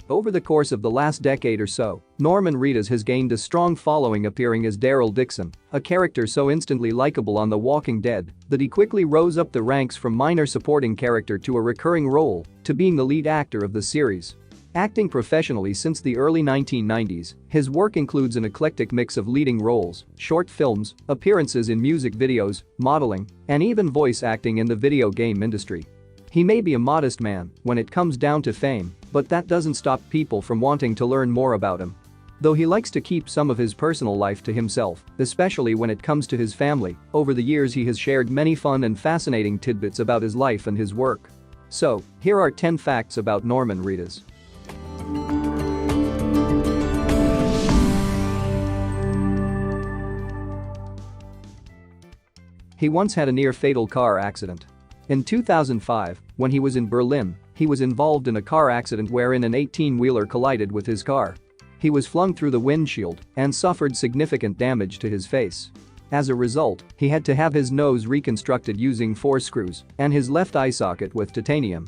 Over the course of the last decade or so, Norman Reedus has gained a strong following appearing as Daryl Dixon, a character so instantly likable on The Walking Dead that he quickly rose up the ranks from minor supporting character to a recurring role to being the lead actor of the series. Acting professionally since the early 1990s, his work includes an eclectic mix of leading roles, short films, appearances in music videos, modeling, and even voice acting in the video game industry. He may be a modest man when it comes down to fame, but that doesn't stop people from wanting to learn more about him. Though he likes to keep some of his personal life to himself, especially when it comes to his family, over the years he has shared many fun and fascinating tidbits about his life and his work. So, here are 10 facts about Norman Reedus. He once had a near-fatal car accident. In 2005, when he was in Berlin, he was involved in a car accident wherein an 18-wheeler collided with his car. He was flung through the windshield and suffered significant damage to his face. As a result, he had to have his nose reconstructed using 4 screws and his left eye socket with titanium.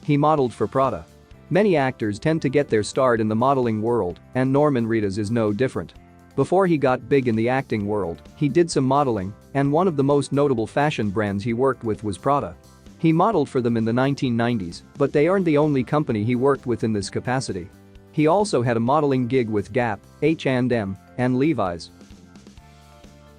He modeled for Prada. Many actors tend to get their start in the modeling world, and Norman Reedus is no different. Before he got big in the acting world, he did some modeling, and one of the most notable fashion brands he worked with was Prada. He modeled for them in the 1990s, but they aren't the only company he worked with in this capacity. He also had a modeling gig with Gap, H&M, and Levi's.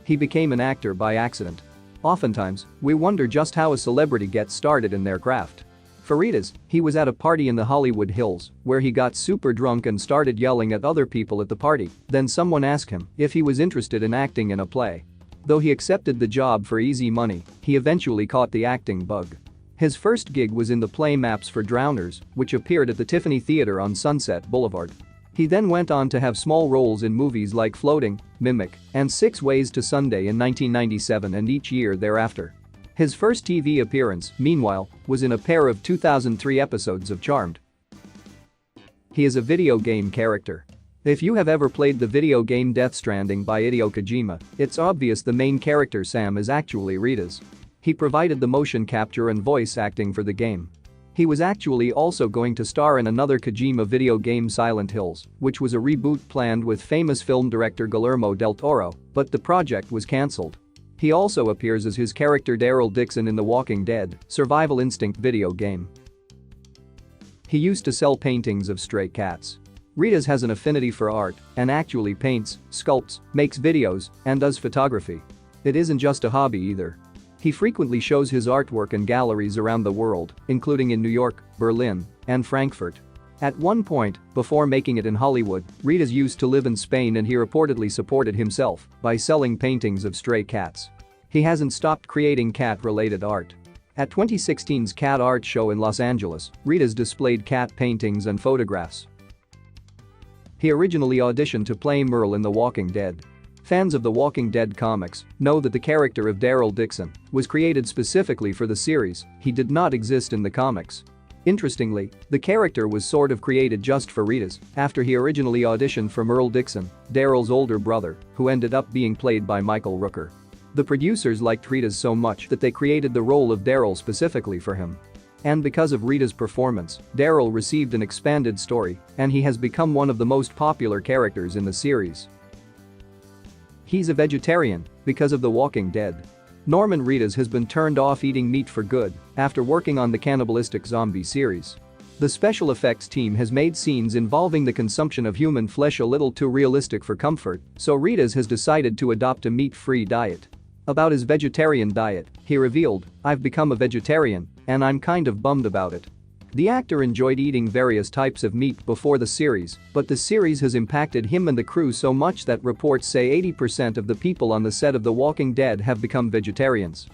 He became an actor by accident. Oftentimes, we wonder just how a celebrity gets started in their craft. For Reedus, he was at a party in the Hollywood Hills where he got super drunk and started yelling at other people at the party. Then someone asked him if he was interested in acting in a play. Though he accepted the job for easy money, he eventually caught the acting bug. His first gig was in the play Maps for Drowners, which appeared at the Tiffany Theater on Sunset Boulevard. He then went on to have small roles in movies like Floating, Mimic, and 6 Ways to Sunday in 1997 and each year thereafter. His first TV appearance, meanwhile, was in a pair of 2003 episodes of Charmed. He is a video game character. If you have ever played the video game Death Stranding by Hideo Kojima, it's obvious the main character Sam is actually Reedus. He provided the motion capture and voice acting for the game. He was actually also going to star in another Kojima video game Silent Hills, which was a reboot planned with famous film director Guillermo del Toro, but the project was cancelled. He also appears as his character Daryl Dixon in The Walking Dead Survival Instinct video game. He used to sell paintings of stray cats. Reedus has an affinity for art and actually paints, sculpts, makes videos, and does photography. It isn't just a hobby either. He frequently shows his artwork in galleries around the world, including in New York, Berlin, and Frankfurt. At one point, before making it in Hollywood, Reedus used to live in Spain and he reportedly supported himself by selling paintings of stray cats. He hasn't stopped creating cat-related art. At 2016's Cat Art Show in Los Angeles, Reedus displayed cat paintings and photographs. He originally auditioned to play Merle in The Walking Dead. Fans of The Walking Dead comics know that the character of Daryl Dixon was created specifically for the series. He did not exist in the comics. Interestingly, the character was sort of created just for Reedus after he originally auditioned for Merle Dixon, Daryl's older brother, who ended up being played by Michael Rooker. The producers liked Reedus so much that they created the role of Daryl specifically for him. And because of Reedus' performance, Daryl received an expanded story, and he has become one of the most popular characters in the series. He's a vegetarian because of The Walking Dead. Norman Reedus has been turned off eating meat for good after working on the cannibalistic zombie series. The special effects team has made scenes involving the consumption of human flesh a little too realistic for comfort, so Reedus has decided to adopt a meat-free diet. About his vegetarian diet, he revealed, "I've become a vegetarian, and I'm kind of bummed about it." The actor enjoyed eating various types of meat before the series, but the series has impacted him and the crew so much that reports say 80% of the people on the set of The Walking Dead have become vegetarians.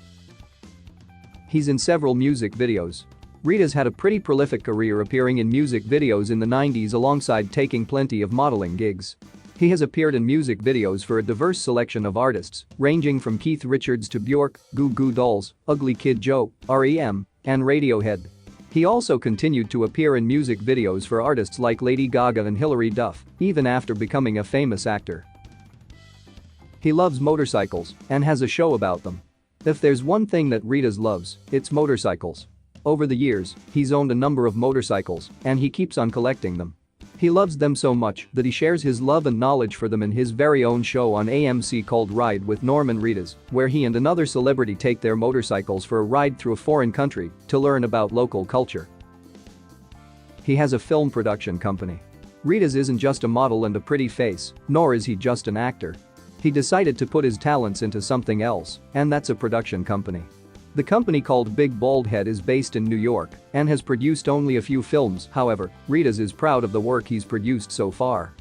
He's in several music videos. Reedus had a pretty prolific career appearing in music videos in the 90s alongside taking plenty of modeling gigs. He has appeared in music videos for a diverse selection of artists, ranging from Keith Richards to Bjork, Goo Goo Dolls, Ugly Kid Joe, R.E.M., and Radiohead. He also continued to appear in music videos for artists like Lady Gaga and Hilary Duff, even after becoming a famous actor. He loves motorcycles and has a show about them. If there's one thing that Reedus loves, it's motorcycles. Over the years, he's owned a number of motorcycles, and he keeps on collecting them. He loves them so much that he shares his love and knowledge for them in his very own show on AMC called Ride with Norman Reedus, where he and another celebrity take their motorcycles for a ride through a foreign country to learn about local culture. He has a film production company. Reedus isn't just a model and a pretty face, nor is he just an actor. He decided to put his talents into something else, and that's a production company. The company called Big Bald Head is based in New York and has produced only a few films. However, Reedus is proud of the work he's produced so far.